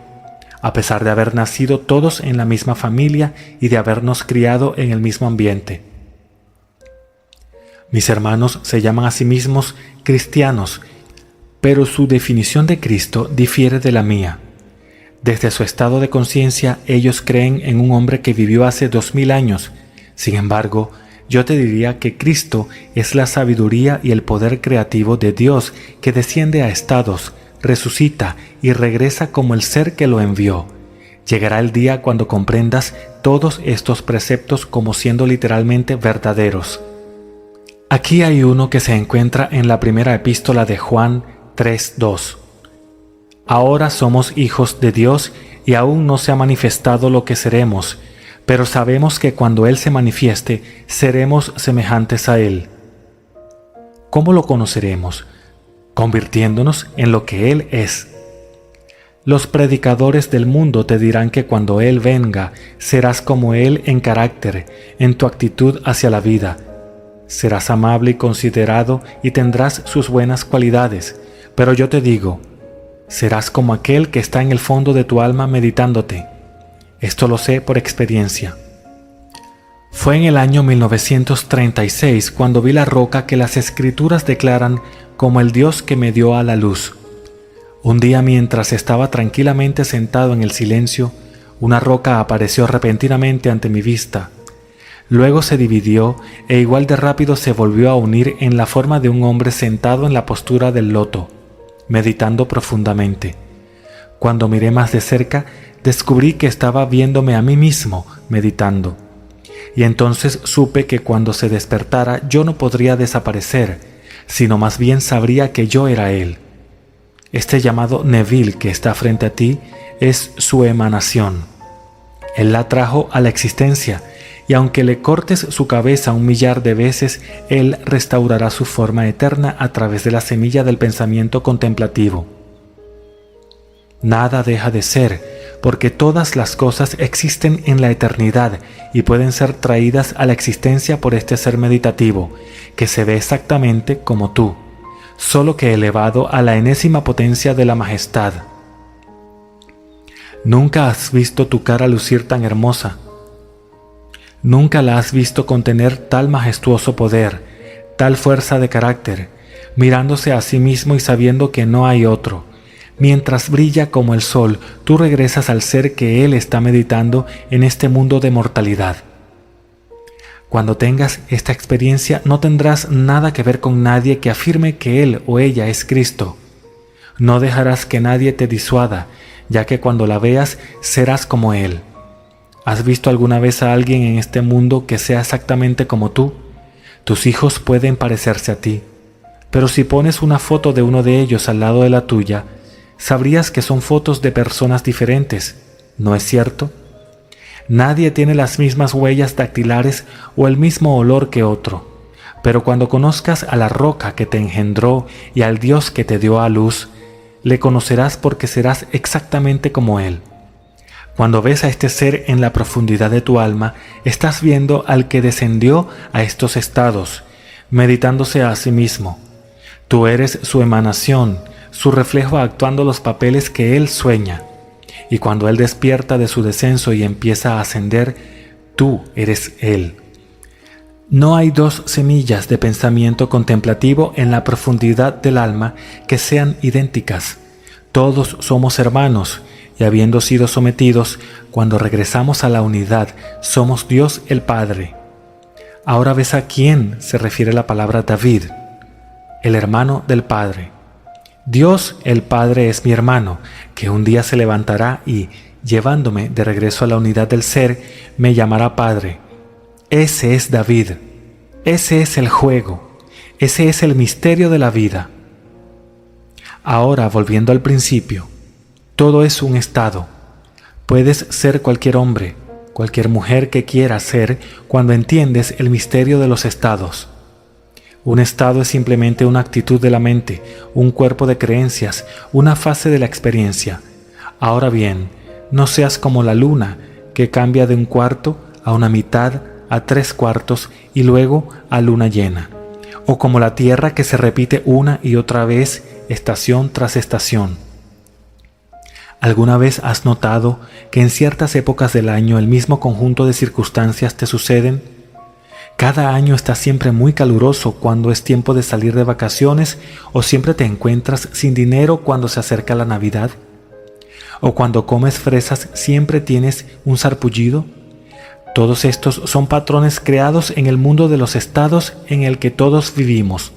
Speaker 2: a pesar de haber nacido todos en la misma familia y de habernos criado en el mismo ambiente. Mis hermanos se llaman a sí mismos cristianos, pero su definición de Cristo difiere de la mía. Desde su estado de conciencia, ellos creen en un hombre que vivió hace 2000 años. Sin embargo, yo te diría que Cristo es la sabiduría y el poder creativo de Dios que desciende a estados, resucita y regresa como el ser que lo envió. Llegará el día cuando comprendas todos estos preceptos como siendo literalmente verdaderos. Aquí hay uno que se encuentra en la primera epístola de Juan 3:2. Ahora somos hijos de Dios y aún no se ha manifestado lo que seremos, pero sabemos que cuando Él se manifieste, seremos semejantes a Él. ¿Cómo lo conoceremos? Convirtiéndonos en lo que Él es. Los predicadores del mundo te dirán que cuando Él venga, serás como Él en carácter, en tu actitud hacia la vida. Serás amable y considerado y tendrás sus buenas cualidades, pero yo te digo, serás como aquel que está en el fondo de tu alma meditándote. Esto lo sé por experiencia. Fue en el año 1936 cuando vi la roca que las Escrituras declaran como el Dios que me dio a la luz. Un día, mientras estaba tranquilamente sentado en el silencio, una roca apareció repentinamente ante mi vista. Luego se dividió e igual de rápido se volvió a unir en la forma de un hombre sentado en la postura del loto, meditando profundamente. Cuando miré más de cerca, descubrí que estaba viéndome a mí mismo meditando. Y entonces supe que cuando se despertara yo no podría desaparecer, sino más bien sabría que yo era él. Este llamado Neville que está frente a ti es su emanación. Él la trajo a la existencia, y aunque le cortes su cabeza 1.000.000 de veces, él restaurará su forma eterna a través de la semilla del pensamiento contemplativo. Nada deja de ser, porque todas las cosas existen en la eternidad y pueden ser traídas a la existencia por este ser meditativo, que se ve exactamente como tú, solo que elevado a la enésima potencia de la majestad. Nunca has visto tu cara lucir tan hermosa. Nunca la has visto contener tal majestuoso poder, tal fuerza de carácter, mirándose a sí mismo y sabiendo que no hay otro. Mientras brilla como el sol, tú regresas al ser que él está meditando en este mundo de mortalidad. Cuando tengas esta experiencia, no tendrás nada que ver con nadie que afirme que él o ella es Cristo. No dejarás que nadie te disuada, ya que cuando la veas serás como él. ¿Has visto alguna vez a alguien en este mundo que sea exactamente como tú? Tus hijos pueden parecerse a ti, pero si pones una foto de uno de ellos al lado de la tuya, sabrías que son fotos de personas diferentes, ¿no es cierto? Nadie tiene las mismas huellas dactilares o el mismo olor que otro, pero cuando conozcas a la roca que te engendró y al Dios que te dio a luz, le conocerás porque serás exactamente como él. Cuando ves a este ser en la profundidad de tu alma, estás viendo al que descendió a estos estados, meditándose a sí mismo. Tú eres su emanación, su reflejo actuando los papeles que él sueña. Y cuando él despierta de su descenso y empieza a ascender, tú eres él. No hay dos semillas de pensamiento contemplativo en la profundidad del alma que sean idénticas. Todos somos hermanos, y habiendo sido sometidos, cuando regresamos a la unidad, somos Dios el Padre. Ahora ves a quién se refiere la palabra David, el hermano del Padre. Dios el Padre es mi hermano, que un día se levantará y, llevándome de regreso a la unidad del ser, me llamará Padre. Ese es David, ese es el juego, ese es el misterio de la vida. Ahora, volviendo al principio, todo es un estado. Puedes ser cualquier hombre, cualquier mujer que quieras ser cuando entiendes el misterio de los estados. Un estado es simplemente una actitud de la mente, un cuerpo de creencias, una fase de la experiencia. Ahora bien, no seas como la luna, que cambia de 1/4 a 1/2 a 3/4 y luego a luna llena, o como la tierra que se repite una y otra vez, estación tras estación. ¿Alguna vez has notado que en ciertas épocas del año el mismo conjunto de circunstancias te suceden? Cada año está siempre muy caluroso cuando es tiempo de salir de vacaciones, o siempre te encuentras sin dinero cuando se acerca la Navidad. O cuando comes fresas siempre tienes un sarpullido. Todos estos son patrones creados en el mundo de los estados en el que todos vivimos.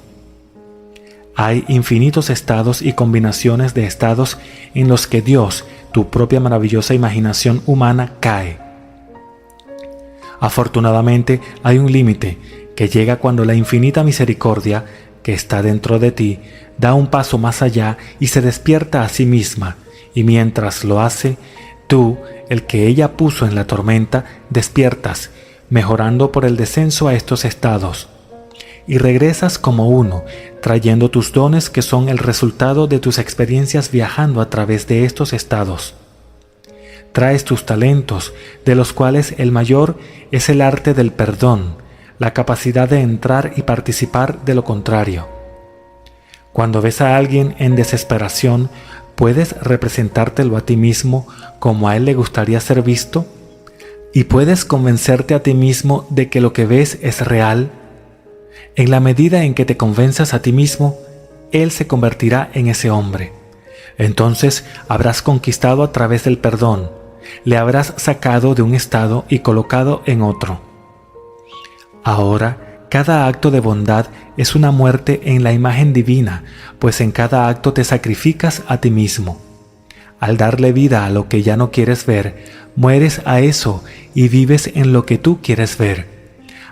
Speaker 2: Hay infinitos estados y combinaciones de estados en los que Dios, tu propia maravillosa imaginación humana, cae. Afortunadamente, hay un límite que llega cuando la infinita misericordia, que está dentro de ti, da un paso más allá y se despierta a sí misma, y mientras lo hace, tú, el que ella puso en la tormenta, despiertas, mejorando por el descenso a estos estados. Y regresas como uno, trayendo tus dones que son el resultado de tus experiencias viajando a través de estos estados. Traes tus talentos, de los cuales el mayor es el arte del perdón, la capacidad de entrar y participar de lo contrario. Cuando ves a alguien en desesperación, ¿puedes representártelo a ti mismo como a él le gustaría ser visto? ¿Y puedes convencerte a ti mismo de que lo que ves es real? En la medida en que te convenzas a ti mismo, él se convertirá en ese hombre. Entonces habrás conquistado a través del perdón, le habrás sacado de un estado y colocado en otro. Ahora, cada acto de bondad es una muerte en la imagen divina, pues en cada acto te sacrificas a ti mismo. Al darle vida a lo que ya no quieres ver, mueres a eso y vives en lo que tú quieres ver.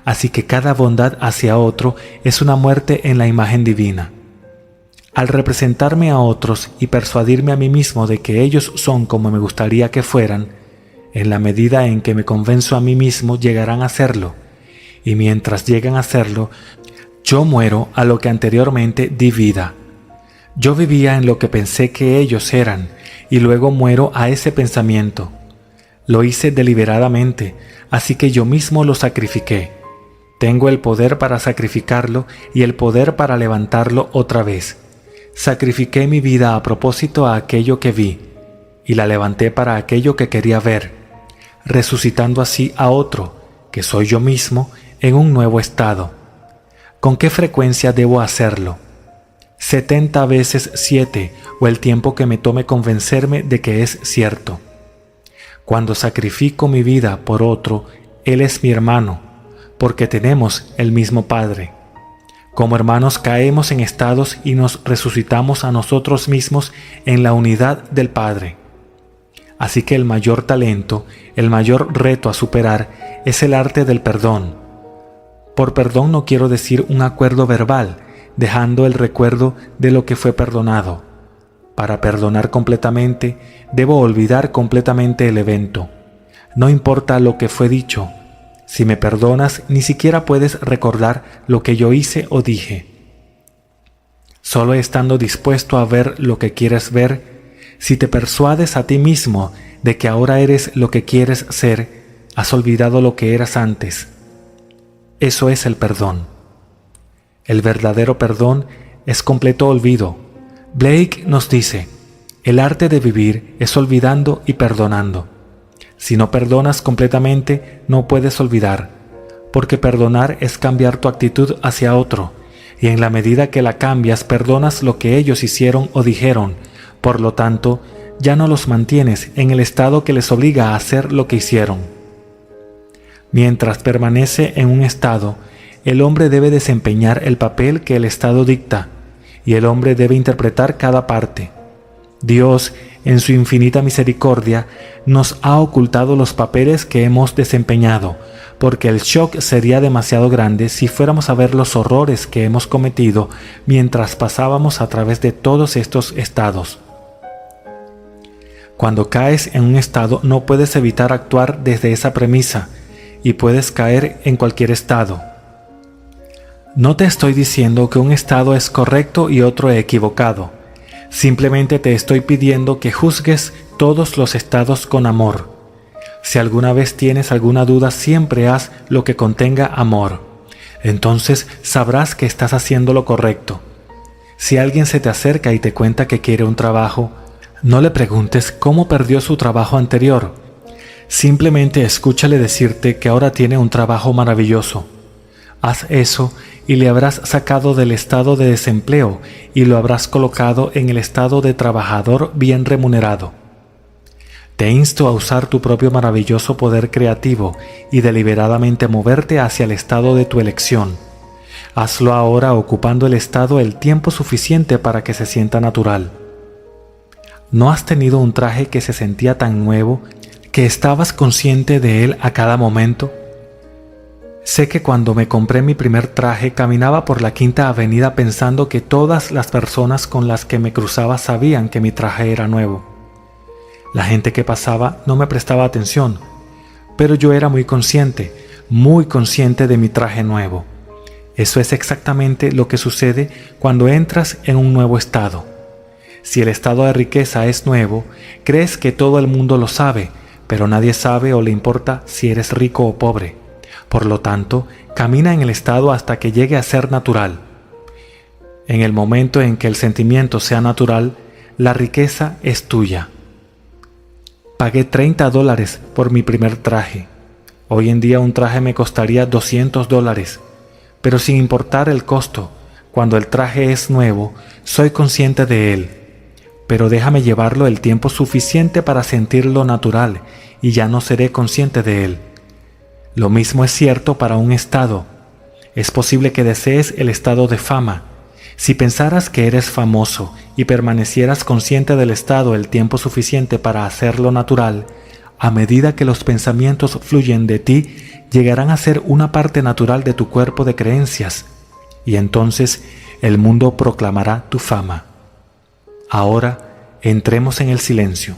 Speaker 2: Así que cada bondad hacia otro es una muerte en la imagen divina. Al representarme a otros y persuadirme a mí mismo de que ellos son como me gustaría que fueran, en la medida en que me convenzo a mí mismo llegarán a serlo, y mientras llegan a serlo, yo muero a lo que anteriormente di vida. Yo vivía en lo que pensé que ellos eran, y luego muero a ese pensamiento. Lo hice deliberadamente, así que yo mismo lo sacrifiqué. Tengo el poder para sacrificarlo y el poder para levantarlo otra vez. Sacrifiqué mi vida a propósito a aquello que vi, y la levanté para aquello que quería ver, resucitando así a otro, que soy yo mismo, en un nuevo estado. ¿Con qué frecuencia debo hacerlo? 70 veces 7, o el tiempo que me tome convencerme de que es cierto. Cuando sacrifico mi vida por otro, él es mi hermano, porque tenemos el mismo Padre. Como hermanos caemos en estados y nos resucitamos a nosotros mismos en la unidad del Padre. Así que el mayor talento, el mayor reto a superar es el arte del perdón. Por perdón no quiero decir un acuerdo verbal, dejando el recuerdo de lo que fue perdonado. Para perdonar completamente, debo olvidar completamente el evento. No importa lo que fue dicho. Si me perdonas, ni siquiera puedes recordar lo que yo hice o dije. Solo estando dispuesto a ver lo que quieres ver, si te persuades a ti mismo de que ahora eres lo que quieres ser, has olvidado lo que eras antes. Eso es el perdón. El verdadero perdón es completo olvido. Blake nos dice, el arte de vivir es olvidando y perdonando. Si no perdonas completamente, no puedes olvidar, porque perdonar es cambiar tu actitud hacia otro, y en la medida que la cambias, perdonas lo que ellos hicieron o dijeron. Por lo tanto, ya no los mantienes en el estado que les obliga a hacer lo que hicieron. Mientras permanece en un estado, el hombre debe desempeñar el papel que el estado dicta, y el hombre debe interpretar cada parte. Dios, en su infinita misericordia, nos ha ocultado los papeles que hemos desempeñado, porque el shock sería demasiado grande si fuéramos a ver los horrores que hemos cometido mientras pasábamos a través de todos estos estados. Cuando caes en un estado no puedes evitar actuar desde esa premisa, y puedes caer en cualquier estado. No te estoy diciendo que un estado es correcto y otro equivocado. Simplemente te estoy pidiendo que juzgues todos los estados con amor. Si alguna vez tienes alguna duda, siempre haz lo que contenga amor. Entonces sabrás que estás haciendo lo correcto. Si alguien se te acerca y te cuenta que quiere un trabajo, no le preguntes cómo perdió su trabajo anterior. Simplemente escúchale decirte que ahora tiene un trabajo maravilloso. Haz eso y le habrás sacado del estado de desempleo y lo habrás colocado en el estado de trabajador bien remunerado. Te insto a usar tu propio maravilloso poder creativo y deliberadamente moverte hacia el estado de tu elección. Hazlo ahora ocupando el estado el tiempo suficiente para que se sienta natural. ¿No has tenido un traje que se sentía tan nuevo que estabas consciente de él a cada momento? Sé que cuando me compré mi primer traje caminaba por la Quinta Avenida pensando que todas las personas con las que me cruzaba sabían que mi traje era nuevo. La gente que pasaba no me prestaba atención, pero yo era muy consciente de mi traje nuevo. Eso es exactamente lo que sucede cuando entras en un nuevo estado. Si el estado de riqueza es nuevo, crees que todo el mundo lo sabe, pero nadie sabe o le importa si eres rico o pobre. Por lo tanto, camina en el estado hasta que llegue a ser natural. En el momento en que el sentimiento sea natural, la riqueza es tuya. Pagué $30 por mi primer traje. Hoy en día un traje me costaría $200, pero sin importar el costo, cuando el traje es nuevo, soy consciente de él. pero déjame llevarlo el tiempo suficiente para sentirlo natural y ya no seré consciente de él. Lo mismo es cierto para un estado. Es posible que desees el estado de fama. Si pensaras que eres famoso y permanecieras consciente del estado el tiempo suficiente para hacerlo natural, a medida que los pensamientos fluyen de ti, llegarán a ser una parte natural de tu cuerpo de creencias, y entonces el mundo proclamará tu fama. Ahora entremos en el silencio.